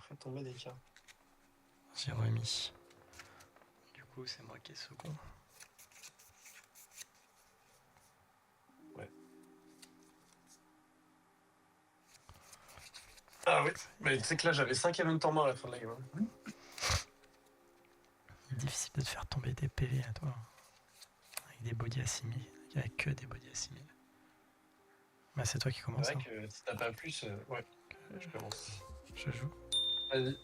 fait tomber des cartes. J'ai remis. Du coup, c'est moi qui est second. Ouais. Ah oui, mais tu sais que là j'avais 5 events en main à la fin de la game. Difficile de te faire tomber des PV à toi. Avec des bodies assimilés. Il n'y a que des bodies assimilés. Bah, c'est toi qui C'est commence. vrai Hein. que si t'as pas plus, ouais, je commence. Je joue. Vas-y.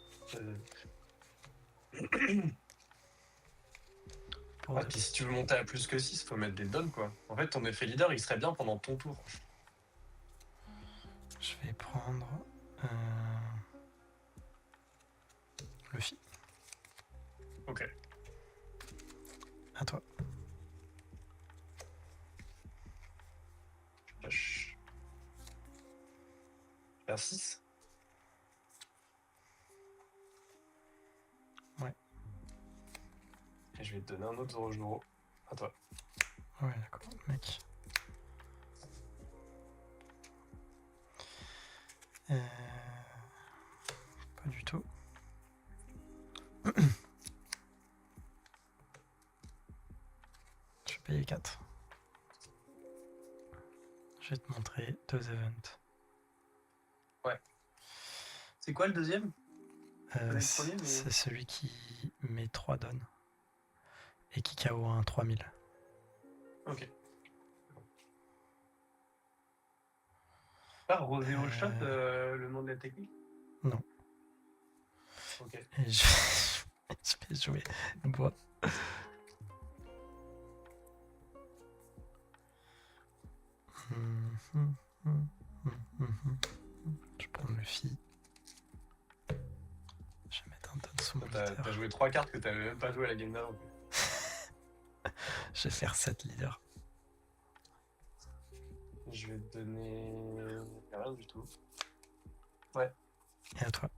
Pour Ah, deux. puis si tu veux monter à plus que 6, faut mettre des dons quoi. En fait, ton effet leader il serait bien pendant ton tour. Je vais prendre Luffy. Ok. À toi. Faire 6. Ouais. Et je vais te donner un autre Zoro. À toi. Ouais, d'accord, mec. Pas du tout. Je vais payer 4. Je vais te montrer 2 events. Ouais. C'est quoi le deuxième? C'est celui qui met 3 dons. Et qui KO un 3000. Ok. Pas Roséo Shot, le nom de la technique? Non. Ok. Et je vais jouer bois. Je prends le Luffy. Je vais mettre un don sous mon leader. T'as joué 3 cartes que t'avais même pas joué à la game d'avant. Je vais faire 7 leaders. Je vais te donner rien du tout. Ouais. Et à toi.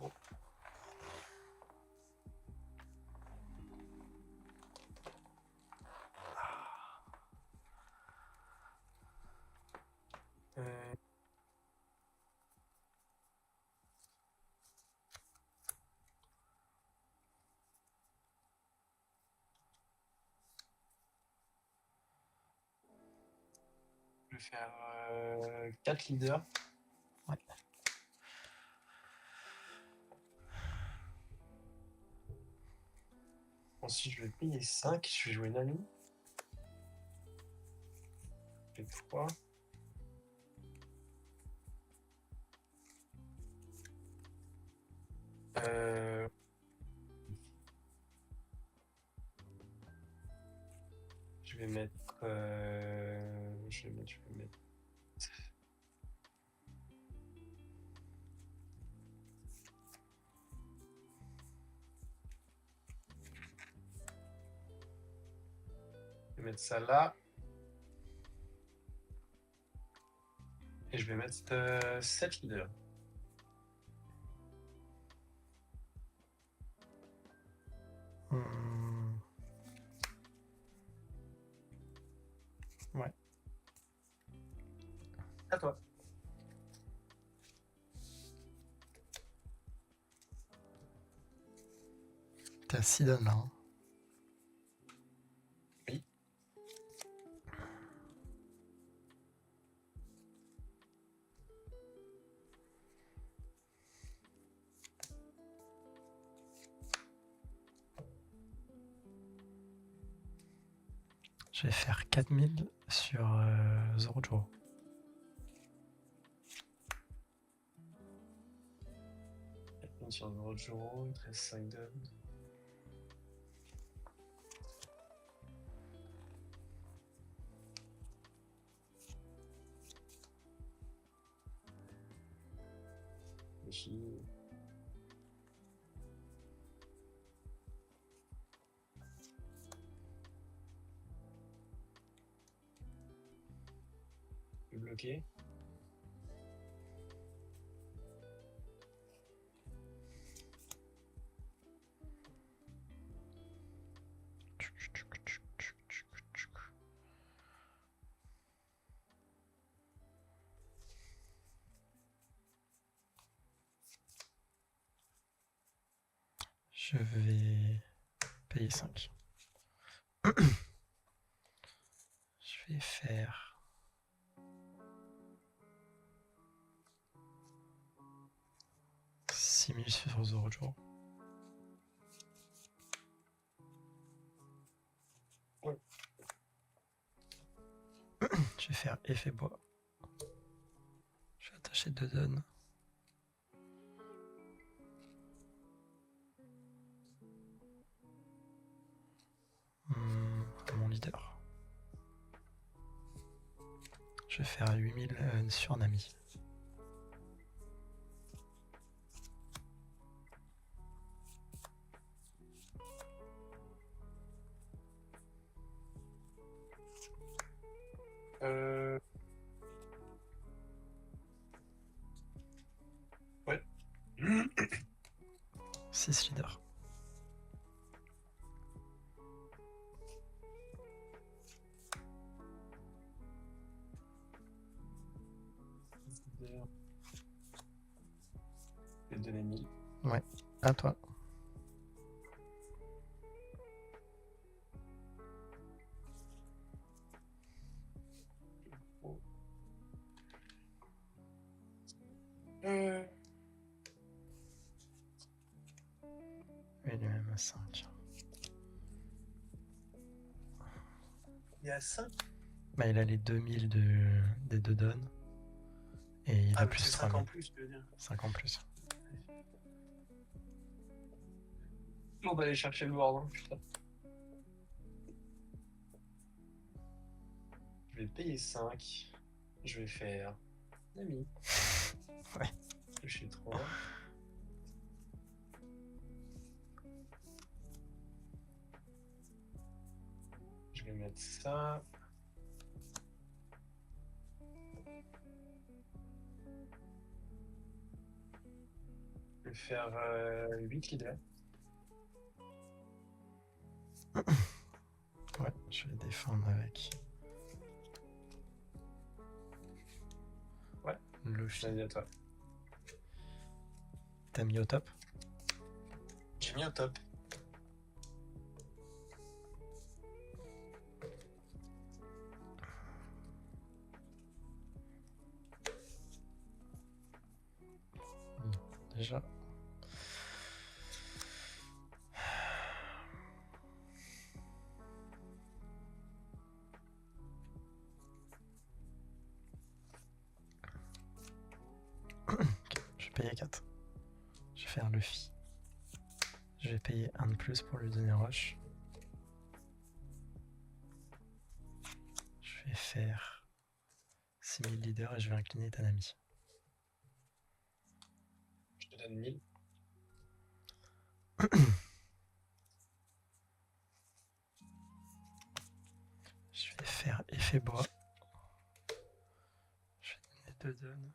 Bon. Je vais faire 4 leaders. Ouais. Ensuite, je vais payer 5. Je vais jouer Nami. Je fais 3. Je vais mettre. Je vais mettre. Je vais mettre ça là. Et je vais mettre 7 leaders. Ouais. À toi. T'es à 6 dons là. Hein. Oui. Je vais faire 4000 sur Zoro. Sur Zoro, il te reste 5 dons. Ici. Je vais bloquer. Je vais payer 5. Je vais faire 6000 sur Zorojo. Ouais. Je vais faire effet bois. Je vais attacher 2 donnes. Mon leader. Je vais faire 8000 sur Nami. Ouais. 6 leaders. Je vais te donner 1000. Ouais, à toi. Et lui-même à 5. Il y a 5. Bah, il a les 2000 des 2 donnes. Et il a plus c'est 5 3000. en plus, tu veux dire. 5 en plus. On va aller chercher le Ward, putain. Je vais payer 5. Je vais faire Nami. Ouais. Je suis 3. Je vais mettre ça. Je vais faire 8 leaders. Ouais, je vais défendre avec. Ouais. Luffy. Vas-y, à toi. T'as mis au top? J'ai mis au top. Déjà. Ok, je vais payer 4. Je vais faire Luffy. Je vais payer 1 de plus pour lui donner rush. Je vais faire 6000 leaders et je vais incliner Tanami. Je te donne 1000. Je vais faire effet bois. Je vais donner 2 donnes.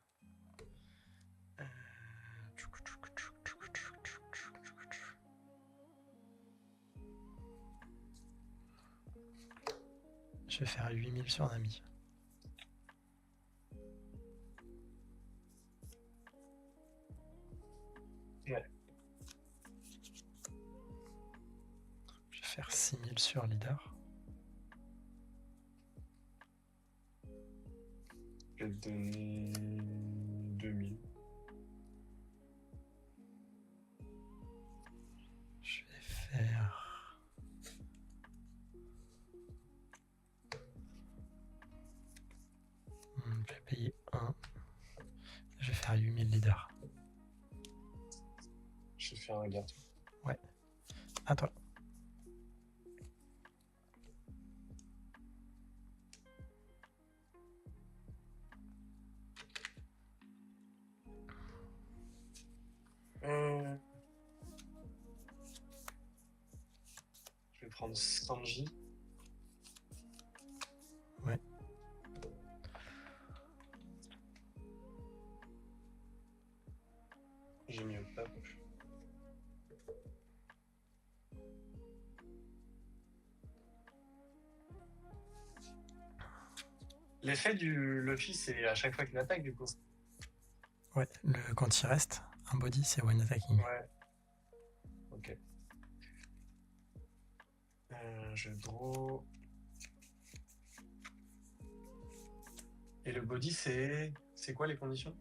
Je vais faire 8000 sur Nami. Ouais. Je vais faire 6000 sur leader. Je vais te donner 2000. Je vais faire... Je vais payer 1. Je vais faire 8000 leaders. Je vais faire un gâteau. Ouais. À toi. Je vais prendre Sanji. Ouais. J'ai mis au top. L'effet du Luffy, c'est à chaque fois qu'il attaque, du coup. Ouais, quand il reste, un body, c'est one attacking. Ouais. Ok. Je draw. Et le body, c'est quoi les conditions?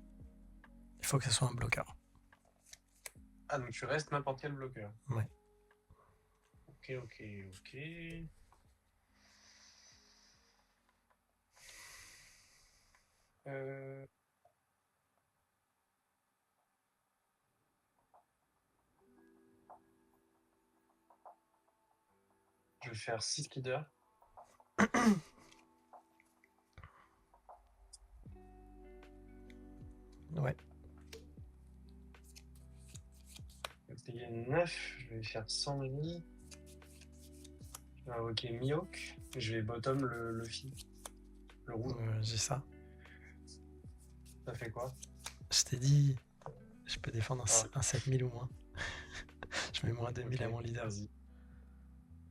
Il faut que ce soit un bloqueur. Ah, donc tu restes n'importe quel bloqueur. Ouais. Ok, ok, ok. Euh, Je vais faire 6 leaders. Ouais. Il y a 9, je vais faire 100 mi. Je vais invoquer Mihawk. Et je vais bottom le Luffy. Le rouge. J'ai ça. Ça fait quoi? Je t'ai dit, je peux défendre Ah. un 7000 ou moins. Je mets moins 2000 à Ok, mon leader. vas-y.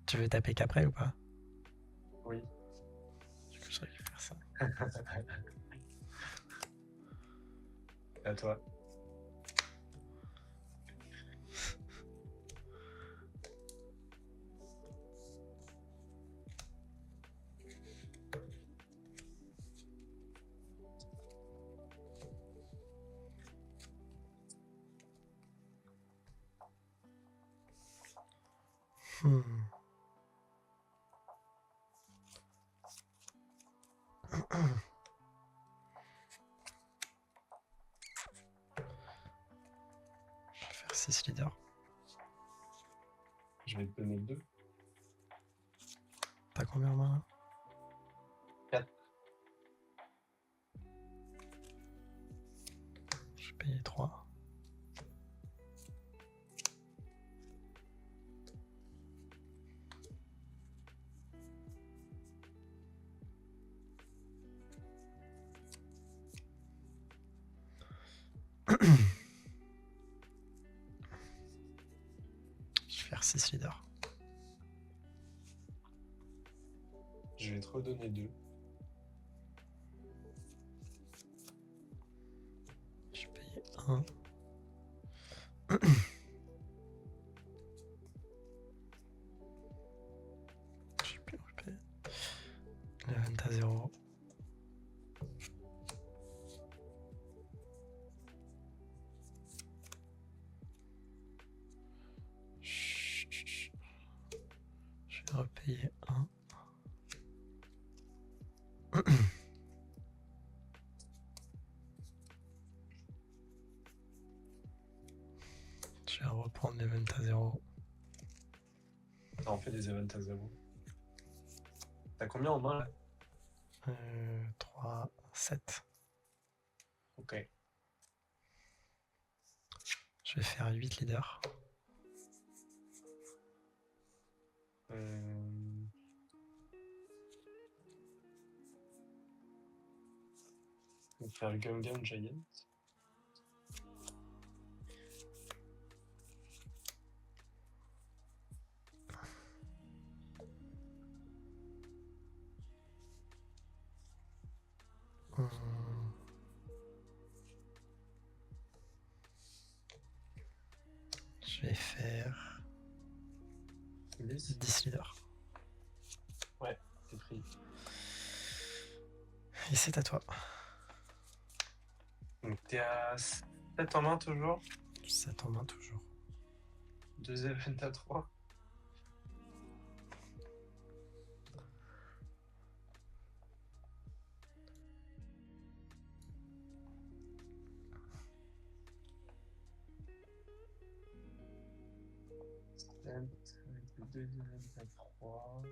Tu veux taper qu'après ou pas? Oui. Du coup, je récupère ça. À toi. Je vais faire 6 leaders. Je vais te donner 2. T'as combien en main là? 4. Je vais payer 3. Je vais faire 6 leaders. Je vais te redonner 2. Je vais payer 1. Je sais plus où je paye. L'event à 0. Je vais repayer 1. Je vais reprendre l'event à 0. Ça en fait des events à 0. T'as combien en main là? 3, 7. Ok. Je vais faire 8 leaders. Je vais faire Gum Giant. Je vais faire 10 leaders. Ouais, t'es pris. Et c'est à toi. Donc t'es à 7 en main toujours. 7 en main toujours. 2 events à 3. Avec 2 events à 3.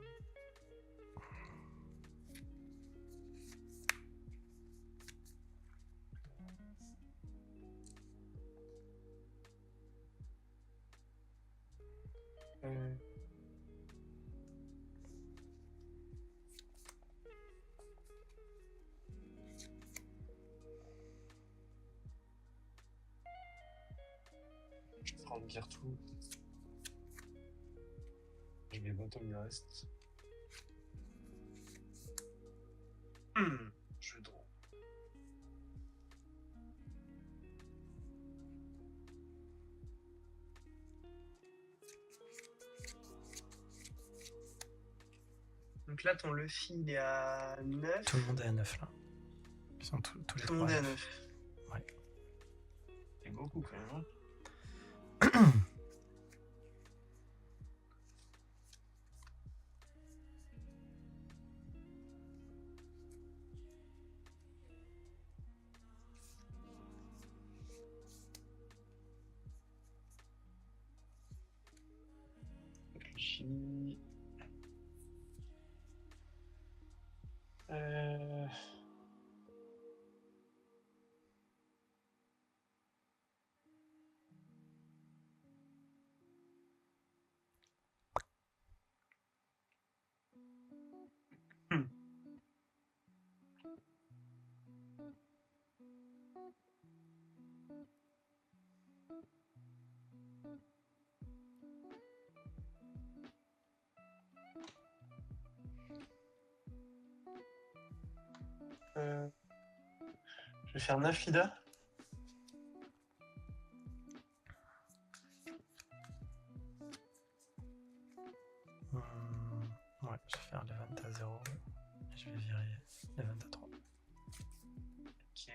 Je vais prendre Gear tout. Je vais bottom le reste. Je draw. là, ton Luffy, il est à 9. Tout le monde est à 9 là. Ils sont tous les Tout le trois monde est à à 9. 9. Ouais. C'est beaucoup quand même. Hein. Réfléchis. Euh... hmm. Je vais faire 9 leaders. Ouais, je vais faire l'event à 0 et je vais virer l'event à 3. Ok.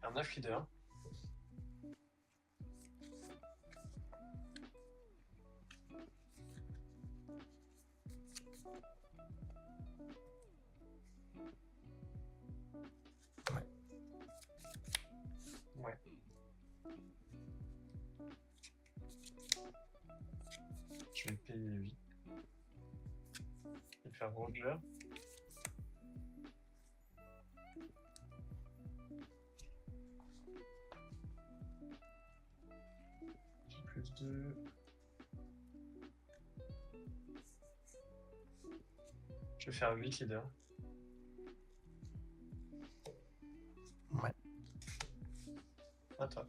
Faire 9 leaders. Ouais. Ouais. Je vais payer 8. Je vais faire Roger. Plus 2. Je vais faire 8 leaders. Ouais. À toi.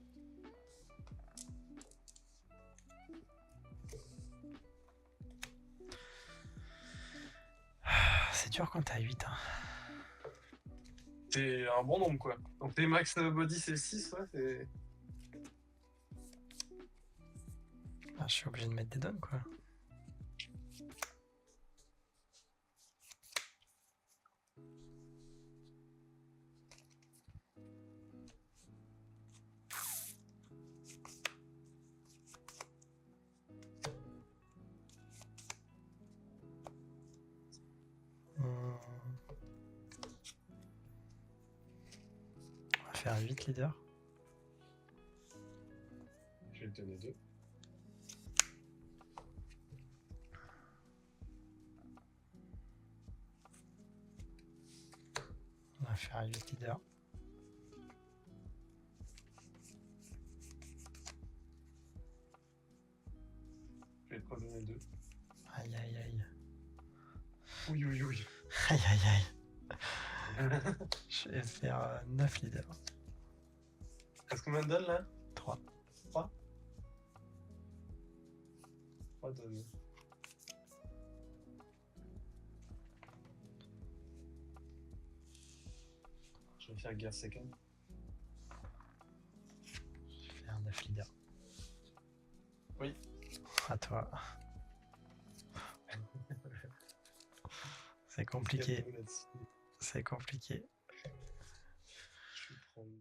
C'est dur quand t'as 8. Hein. C'est un bon nombre quoi. Donc tes max body c'est 6, ouais, c'est. Ah, je suis obligé de mettre des dons quoi. On va faire 8 leaders. Je vais te donner 2. On va faire 8 leaders. Je vais te redonner 2. Aïe aïe aïe. Oui, oui, oui. Aïe aïe aïe. Je vais faire 9 leaders. Est-ce combien de donne là? 3. 3 donnes. Je vais faire guerre second. Je vais faire 9 leaders. Oui. À toi. C'est compliqué. C'est compliqué. Je vais prendre